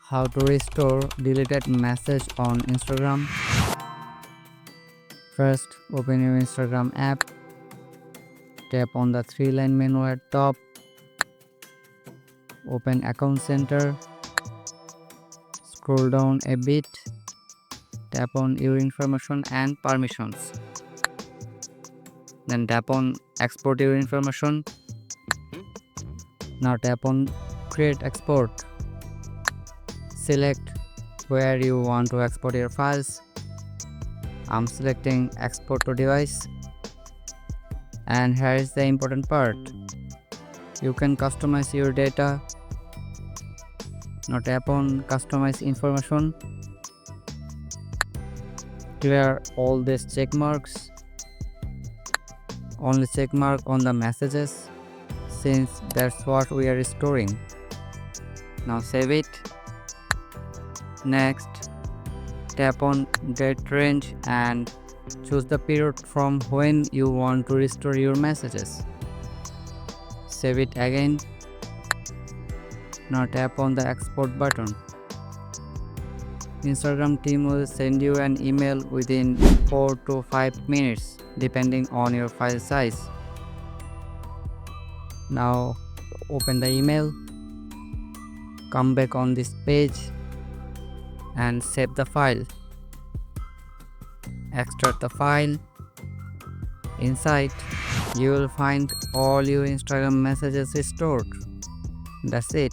How to restore deleted message on Instagram. First, open your Instagram app. Tap on the three-line menu at top. Open Account Center. Scroll down a bit. Tap on Your Information and Permissions. Then tap on Export Your Information. Now tap on Create Export. Select where you want to export your files. I'm selecting Export to Device. And here is the important part. You can customize your data. Now tap on Customize Information. Clear all these check marks. Only check mark on the messages, since that's what we are storing. Now save it. Next, tap on Date Range and choose the period from when you want to restore your messages. Save it again. Now tap on the Export button. Instagram team will send you an email within 4 to 5 minutes depending on your file size. Now open the email. Come back on this page and save the file. Extract the file. Inside, you will find all your Instagram messages stored. That's it.